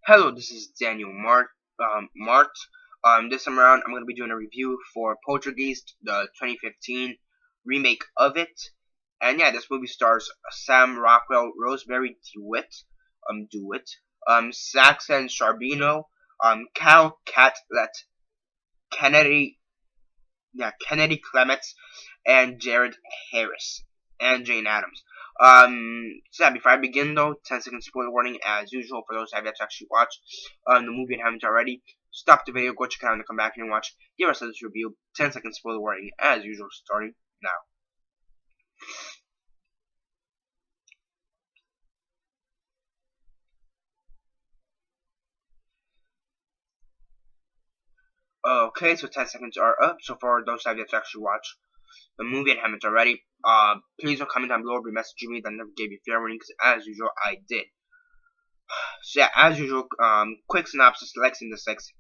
Hello, this is Daniel Mart. This time around, I'm going to be doing a review for Poltergeist, the 2015 remake of it. And yeah, this movie stars Sam Rockwell, Rosemary Saxon Charbino, Cal Catlett, Kennedy, Kennedy Clements, and Jared Harris, and Jane Adams. So yeah, before I begin though, 10 second spoiler warning as usual for those who have yet to actually watch the movie and haven't already. Stop the video, go check it out and come back and watch the rest of this review. 10 second spoiler warning as usual, starting now. Okay, so 10 seconds are up. So for those who have yet to actually watch the movie and haven't already, please don't comment down below or be messaging me that I never gave you fair warning because as usual I did. So yeah, as usual, quick synopsis, Lexing the Six,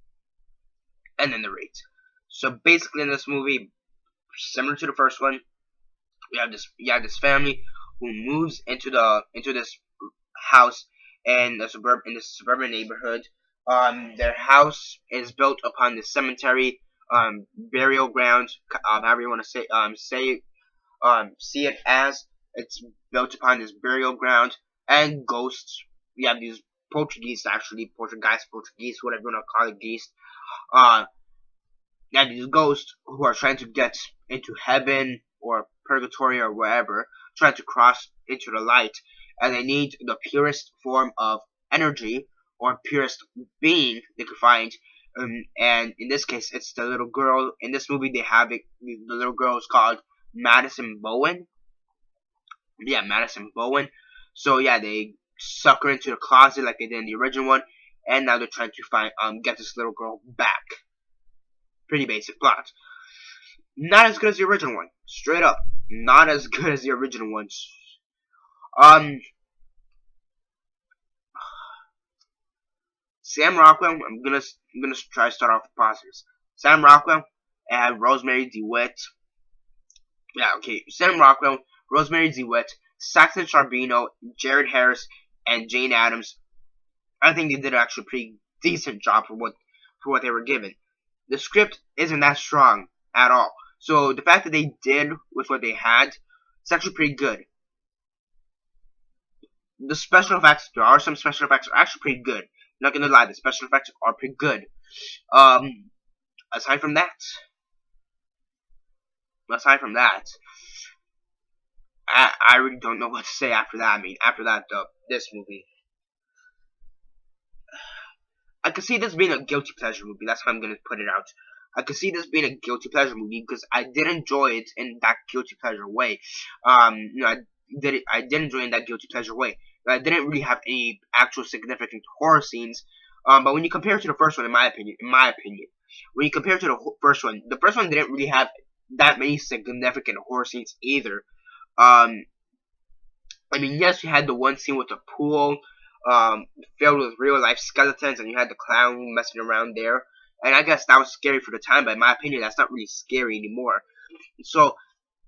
and then the rate. So basically in this movie, similar to the first one, you have this family who moves into this house in this suburban neighborhood. Their house is built upon the cemetery, burial ground, however you want to see it as. It's built upon this burial ground and ghosts. We have these Portuguese, whatever you want to call it, geese. Uh, you have these ghosts who are trying to get into heaven or purgatory or wherever, trying to cross into the light, and they need the purest form of energy or purest being they could find. And in this case, it's the little girl. In this movie, they have it. The little girl is called Madison Bowen. Yeah, Madison Bowen. So yeah, they suck her into the closet like they did in the original one, and now they're trying to get this little girl back. Pretty basic plot. Not as good as the original one. Straight up, not as good as the original ones. Sam Rockwell. I'm gonna try to start off with positives. Sam Rockwell and Rosemary DeWitt. Yeah, okay. Sam Rockwell, Rosemary DeWitt, Saxon Charbino, Jared Harris, and Jane Adams. I think they did actually a pretty decent job for what they were given. The script isn't that strong at all. So the fact that they did with what they had, it's actually pretty good. The special effects, there are some special effects are actually pretty good. Not gonna lie, the special effects are pretty good. Aside from that, I really don't know what to say after that. I mean, after that, this movie, I could see this being a guilty pleasure movie. That's how I'm gonna put it out. I could see this being a guilty pleasure movie because I did enjoy it in that guilty pleasure way. I did enjoy it in that guilty pleasure way. I didn't really have any actual significant horror scenes. But when you compare it to the first one, in my opinion, when you compare it to the first one didn't really have that many significant horror scenes either. I mean, yes, you had the one scene with the pool, filled with real life skeletons, and you had the clown messing around there. And I guess that was scary for the time, but in my opinion, that's not really scary anymore. So,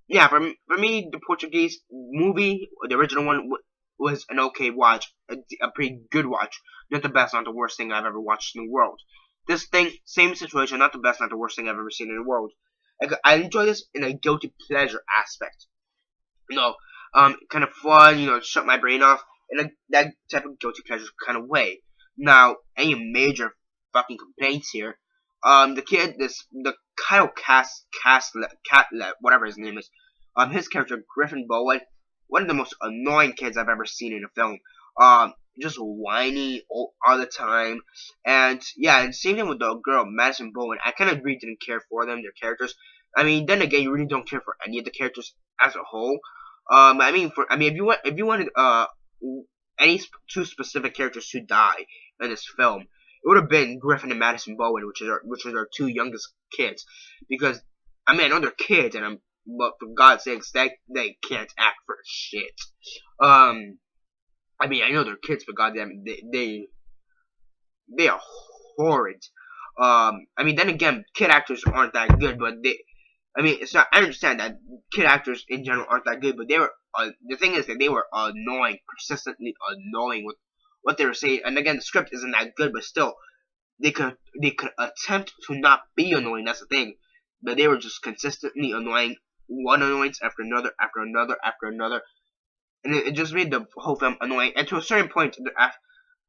yeah, for me, the Portuguese movie, the original one, was an okay watch, a pretty good watch. Not the best, not the worst thing I've ever watched in the world. This thing, same situation, not the best, not the worst thing I've ever seen in the world. I enjoy this in a guilty pleasure aspect. You know, kind of fun, shut my brain off in that type of guilty pleasure kind of way. Now, any major fucking complaints here? The Kyle Catlett, whatever his name is, his character Griffin Bowen, one of the most annoying kids I've ever seen in a film. Just whiny all the time, and yeah, and same thing with the girl Madison Bowen. I kind of really didn't care for them, their characters. I mean, then again, you really don't care for any of the characters as a whole. If you wanted any two specific characters to die in this film, it would have been Griffin and Madison Bowen, which are our two youngest kids. Because I mean, I know they're kids, but for God's sakes, they can't act for shit. I mean, I know they're kids, but goddamn, they are horrid. I mean, then again, kid actors aren't that good, but I understand that kid actors in general aren't that good, but they were. The thing is that they were annoying, persistently annoying with what they were saying. And again, the script isn't that good, but still, they could attempt to not be annoying. That's the thing, but they were just consistently annoying, one annoyance after another, after another, after another, and it just made the whole film annoying. And to a certain point,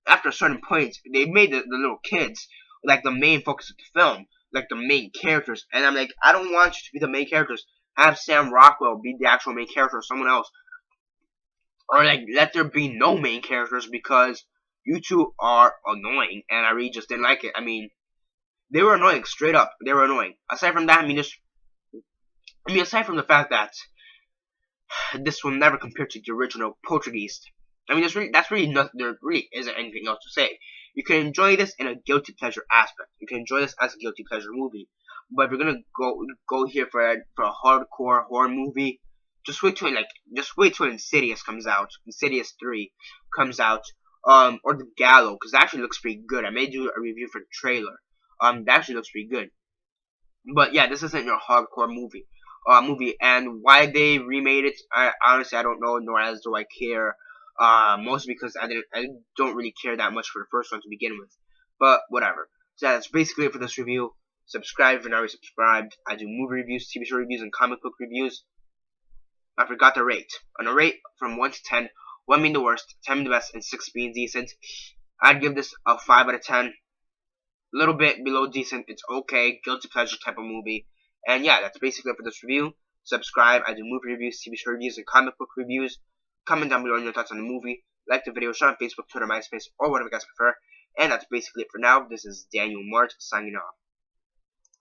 after a certain point, they made the little kids like the main focus of the film, like the main characters. And I'm like, I don't want you to be the main characters. Have Sam Rockwell be the actual main character, or someone else, or like let there be no main characters, because you two are annoying, and I really just didn't like it. I mean, they were annoying, straight up. They were annoying. Aside from that, aside from the fact that this will never compare to the original Poltergeist. I mean, that's really nothing. There really isn't anything else to say. You can enjoy this in a guilty pleasure aspect. You can enjoy this as a guilty pleasure movie. But if you're gonna go here for a hardcore horror movie, just wait till Insidious comes out. Insidious 3 comes out. Or The Gallows, because that actually looks pretty good. I may do a review for the trailer. That actually looks pretty good. But yeah, this isn't your hardcore movie. And why they remade it, honestly I don't know, nor as do I care. Mostly because I don't really care that much for the first one to begin with. But whatever. So that's basically it for this review. Subscribe if you're not already subscribed. I do movie reviews, TV show reviews, and comic book reviews. I forgot the rate. On a rate from 1 to 10, 1 being the worst, 10 being the best, and 6 being decent, I'd give this a 5 out of 10. A little bit below decent. It's okay. Guilty pleasure type of movie. And yeah, that's basically it for this review. Subscribe. I do movie reviews, TV show reviews, and comic book reviews. Comment down below your thoughts on the movie. Like the video, share on Facebook, Twitter, MySpace, or whatever you guys prefer. And that's basically it for now. This is Daniel Mart signing off.